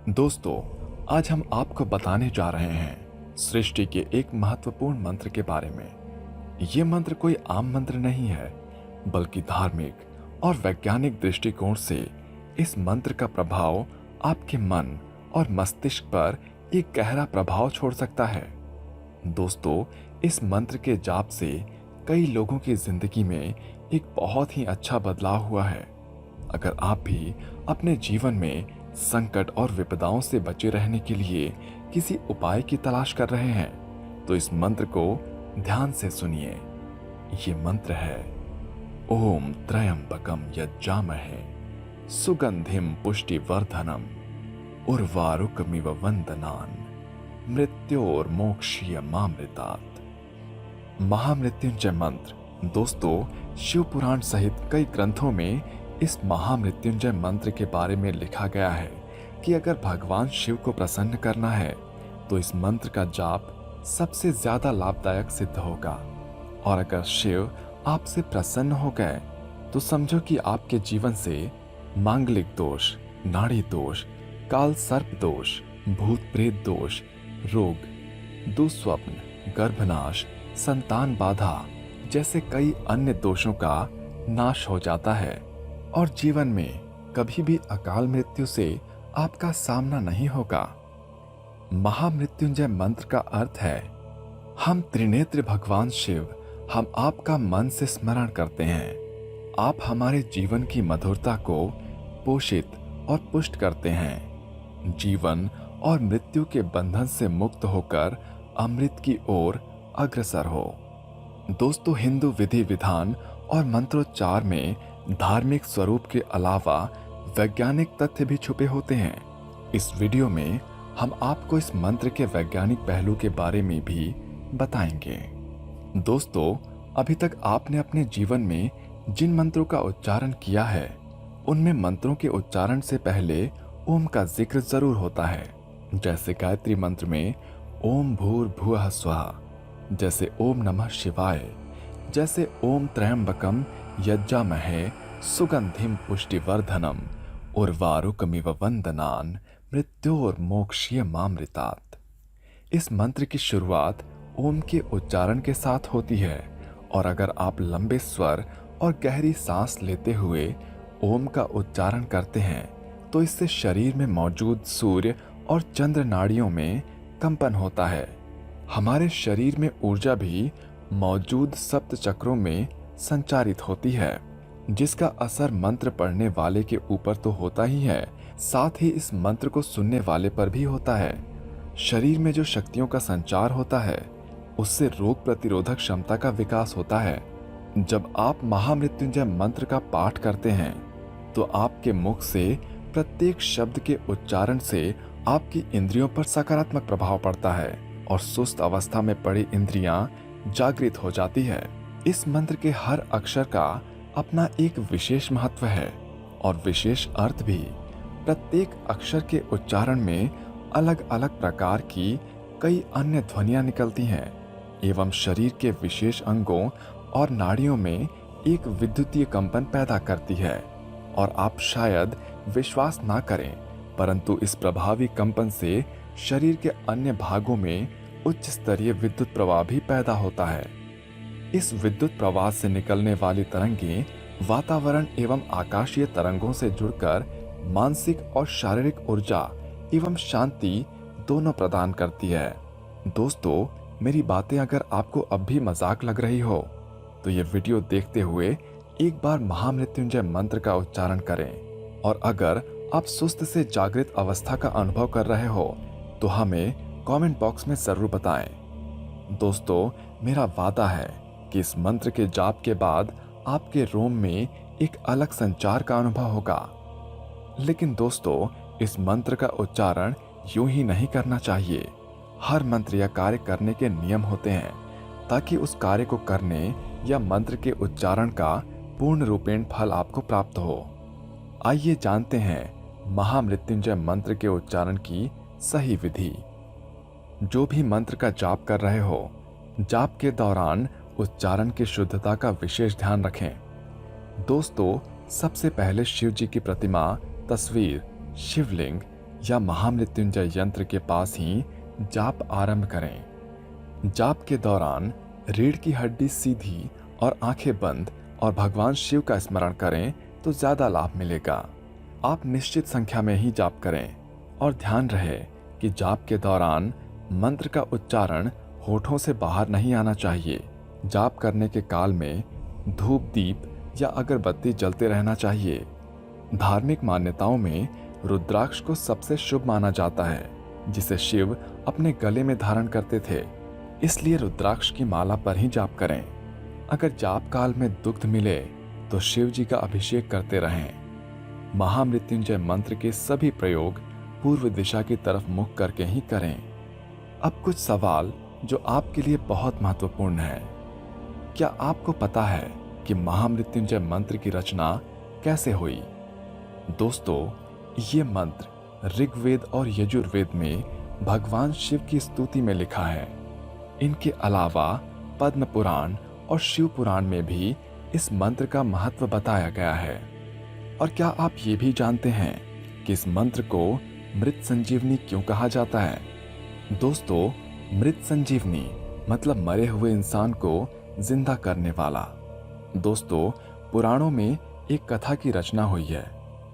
दोस्तों, आज हम आपको बताने जा रहे हैं सृष्टि के एक महत्वपूर्ण मंत्र के बारे में। ये मंत्र कोई आम मंत्र नहीं है, बल्कि धार्मिक और वैज्ञानिक दृष्टिकोण से इस मंत्र का प्रभाव आपके मन और मस्तिष्क पर एक गहरा प्रभाव छोड़ सकता है। दोस्तों, इस मंत्र के जाप से कई लोगों की जिंदगी में एक बहुत ही अच्छा बदलाव हुआ है। अगर आप भी अपने जीवन में संकट और विपदाओं से बचे रहने के लिए किसी उपाय की तलाश कर रहे हैं, तो इस मंत्र को ध्यान से सुनिए। ये मंत्र है ओम त्र्यंबकम यज्जामहे सुगंधिम पुष्टिवर्धनम उर्वारुकमिव वंदनान मृत्योर्मोक्षीयमामृतात्। महामृत्युंजय मंत्र। दोस्तों, शिव पुराण सहित कई ग्रंथों में इस महामृत्युंजय मंत्र के बारे में लिखा गया है कि अगर भगवान शिव को प्रसन्न करना है तो इस मंत्र का जाप सबसे ज्यादा लाभदायक सिद्ध होगा। और अगर शिव आपसे प्रसन्न हो गए तो समझो कि आपके जीवन से मांगलिक दोष, नाड़ी दोष, काल सर्प दोष, भूत प्रेत दोष, रोग, दुस्वप्न, गर्भनाश, संतान बाधा जैसे कई अन्य दोषों का नाश हो जाता है और जीवन में कभी भी अकाल मृत्यु से आपका सामना नहीं होगा। महामृत्युंजय मंत्र का अर्थ है, हम त्रिनेत्र भगवान शिव, हम आपका मन से स्मरण करते हैं। आप हमारे जीवन की मधुरता को पोषित और पुष्ट करते हैं। जीवन और मृत्यु के बंधन से मुक्त होकर अमृत की ओर अग्रसर हो। दोस्तों, हिंदू विधि विधान और मंत्रोच्चार में धार्मिक स्वरूप के अलावा वैज्ञानिक तथ्य भी छुपे होते हैं। इस वीडियो में हम आपको इस मंत्र के वैज्ञानिक पहलू के बारे में भी बताएंगे। दोस्तों, अभी तक आपने अपने जीवन में जिन मंत्रों का उच्चारण किया है, उनमें मंत्रों के उच्चारण से पहले ओम का जिक्र जरूर होता है। जैसे गायत्री मंत्र में ओम भूर्भुवः स्वः, जैसे ओम नमः शिवाय, जैसे ओम त्र्यंबकम यज्जामहे सुगंधिम पुष्टिवर्धनम उर्वारुकमिव वंदनान मृत्योर्मोक्षीयमामृतात्। इस मंत्र की शुरुआत ओम के उच्चारण के साथ होती है और अगर आप लंबे स्वर और गहरी सांस लेते हुए ओम का उच्चारण करते हैं तो इससे शरीर में मौजूद सूर्य और चंद्र नाड़ियों में कंपन होता है। हमारे शरीर में ऊर्जा भी मौजूद सप्त चक्रों में संचारित होती है, जिसका असर मंत्र पढ़ने वाले के ऊपर तो होता ही है, साथ ही इस मंत्र को सुनने वाले पर भी होता है। शरीर में जो शक्तियों का संचार होता है, उससे रोग प्रतिरोधक क्षमता का विकास होता है। जब आप महामृत्युंजय मंत्र का पाठ करते हैं तो आपके मुख से प्रत्येक शब्द के उच्चारण से आपकी इंद्रियों पर सकारात्मक प्रभाव पड़ता है और सुस्त अवस्था में पड़ी इंद्रियां जागृत हो जाती है। इस मंत्र के हर अक्षर का अपना एक विशेष महत्व है और विशेष अर्थ भी। प्रत्येक अक्षर के उच्चारण में अलग अलग प्रकार की कई अन्य ध्वनियां निकलती हैं एवं शरीर के विशेष अंगों और नाड़ियों में एक विद्युतीय कंपन पैदा करती है। और आप शायद विश्वास ना करें, परंतु इस प्रभावी कंपन से शरीर के अन्य भागों में उच्च स्तरीय विद्युत प्रवाह भी पैदा होता है। इस विद्युत प्रवाह से निकलने वाली तरंगें वातावरण एवं आकाशीय तरंगों से जुड़कर मानसिक और शारीरिक ऊर्जा एवं शांति दोनों प्रदान करती है। दोस्तों, मेरी बातें अगर आपको अब भी मजाक लग रही हो तो ये वीडियो देखते हुए एक बार महामृत्युंजय मंत्र का उच्चारण करें। और अगर आप सुस्त से जागृत अवस्था का अनुभव कर रहे हो तो हमें कमेंट बॉक्स में जरूर बताएं। दोस्तों, मेरा वादा है कि इस मंत्र के जाप के बाद आपके रोम में एक अलग संचार का अनुभव होगा। लेकिन दोस्तों, इस मंत्र का उच्चारण यूं ही नहीं करना चाहिए। हर मंत्र या कार्य करने के नियम होते हैं ताकि उस कार्य को करने या मंत्र के उच्चारण का पूर्ण रूपेण फल आपको प्राप्त हो। आइए जानते हैं महामृत्युंजय मंत्र के उच्चारण की सही विधि। जो भी मंत्र का जाप कर रहे हो, जाप के दौरान उच्चारण की शुद्धता का विशेष ध्यान रखें। दोस्तों, सबसे पहले शिव जी की प्रतिमा, तस्वीर, शिवलिंग या महामृत्युंजय यंत्र के पास ही जाप आरंभ करें। जाप के दौरान रीढ़ की हड्डी सीधी और आंखें बंद और भगवान शिव का स्मरण करें तो ज्यादा लाभ मिलेगा। आप निश्चित संख्या में ही जाप करें और ध्यान रहे कि जाप के दौरान मंत्र का उच्चारण होठों से बाहर नहीं आना चाहिए। जाप करने के काल में धूप दीप या अगरबत्ती जलते रहना चाहिए। धार्मिक मान्यताओं में रुद्राक्ष को सबसे शुभ माना जाता है, जिसे शिव अपने गले में धारण करते थे, इसलिए रुद्राक्ष की माला पर ही जाप करें। अगर जाप काल में दुग्ध मिले तो शिव जी का अभिषेक करते रहें। महामृत्युंजय मंत्र के सभी प्रयोग पूर्व दिशा की तरफ मुख करके ही करें। अब कुछ सवाल जो आपके लिए बहुत महत्वपूर्ण है। क्या आपको पता है कि महामृत्युंजय मंत्र की रचना कैसे हुई? दोस्तों, ये मंत्र ऋग्वेद और यजुर्वेद में भगवान शिव की स्तुति में लिखा है। इनके अलावा पद्म पुराण और शिव पुराण में भी इस मंत्र का महत्व बताया गया है। और क्या आप ये भी जानते हैं कि इस मंत्र को मृत संजीवनी क्यों कहा जाता है? दोस्तों, मृत संजीवनी मतलब मरे हुए इंसान को जिंदा करने वाला। दोस्तों, पुराणों में एक कथा की रचना हुई है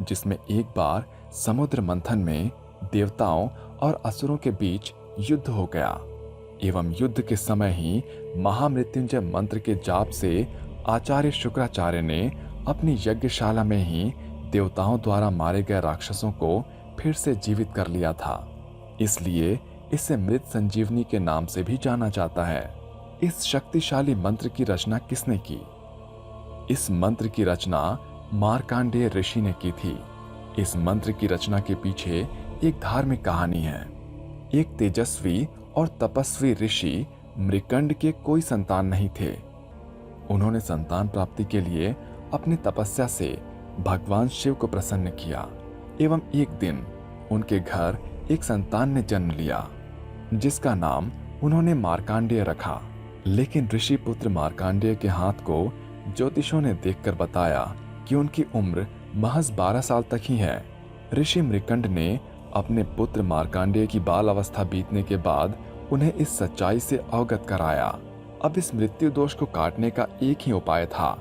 जिसमें एक बार समुद्र मंथन में देवताओं और असुरों के बीच युद्ध हो गया एवं युद्ध के समय ही महामृत्युंजय मंत्र के जाप से आचार्य शुक्राचार्य ने अपनी यज्ञशाला में ही देवताओं द्वारा मारे गए राक्षसों को फिर से जीवित कर लिया था। इसलिए इसे मृत संजीवनी के नाम से भी जाना जाता है। इस शक्तिशाली मंत्र की रचना किसने की? इस मंत्र की रचना मार्कंडेय ऋषि ने की थी। इस मंत्र की रचना के पीछे एक धार्मिक कहानी है। एक तेजस्वी और तपस्वी ऋषि मृकंड के कोई संतान नहीं थे। उन्होंने संतान प्राप्ति के लिए अपनी तपस्या से भगवान शिव को प्रसन्न किया एवं एक दिन उनके घर एक संतान ने जन्म लिया जिसका नाम उन्होंने मार्कंडेय रखा। लेकिन ऋषि पुत्र मार्कंडेय के हाथ को ज्योतिषों ने देखकर बताया कि उनकी उम्र महज 12 साल तक ही है। ऋषि मृकंड ने अपने पुत्र मार्कंडेय की बाल अवस्था बीतने के बाद उन्हें इस सच्चाई से अवगत कराया। अब इस मृत्यु दोष को काटने का एक ही उपाय था।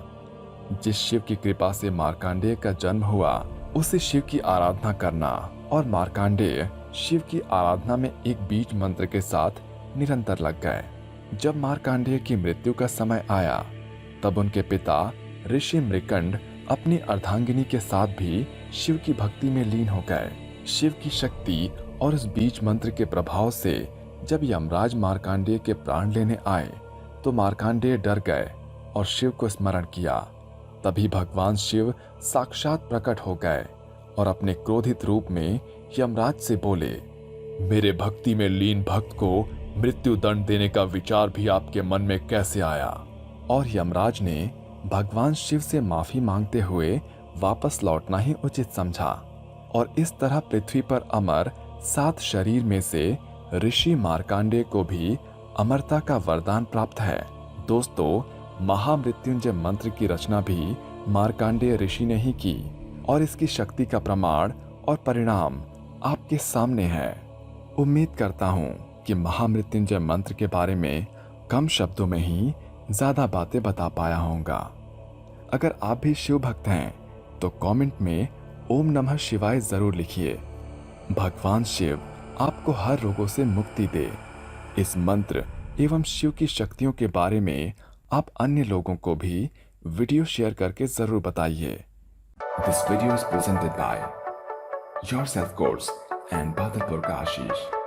जिस शिव की कृपा से मार्कंडेय का जन्म हुआ उसे शिव की आराधना करना। और मार्कंडेय शिव की आराधना में एक बीज मंत्र के साथ निरंतर लग गए। जब मार्कंडेय की मृत्यु का समय आया तब उनके पिता ऋषि मृकंड अपनी अर्धांगिनी के साथ भी शिव की भक्ति में लीन हो गए। शिव की शक्ति और उस बीज मंत्र के प्रभाव से जब यमराज मार्कंडेय के प्राण लेने आए तो मार्कंडेय डर गए और शिव को स्मरण किया। तभी भगवान शिव साक्षात प्रकट हो गए और अपने क्रोधित रूप में यमराज से बोले, मेरे भक्ति में लीन भक्त को मृत्यु दंड देने का विचार भी आपके मन में कैसे आया? और यमराज ने भगवान शिव से माफी मांगते हुए वापस लौटना ही उचित समझा। और इस तरह पृथ्वी पर अमर 7 शरीर में से ऋषि मार्कंडेय को भी अमरता का वरदान प्राप्त है। दोस्तों, महामृत्युंजय मंत्र की रचना भी मार्कंडेय ऋषि ने ही की और इसकी शक्ति का प्रमाण और परिणाम आपके सामने है। उम्मीद करता हूँ कि महामृत्युंजय मंत्र के बारे में कम शब्दों में ही ज्यादा बातें बता पाया होगा। अगर आप भी शिव भक्त हैं तो कमेंट में ओम नमः शिवाय जरूर लिखिए। भगवान शिव आपको हर रोगों से मुक्ति दे। इस मंत्र एवं शिव की शक्तियों के बारे में आप अन्य लोगों को भी वीडियो शेयर करके जरूर बताइए। This video is presented by yourself course and Badalpur का आशीष।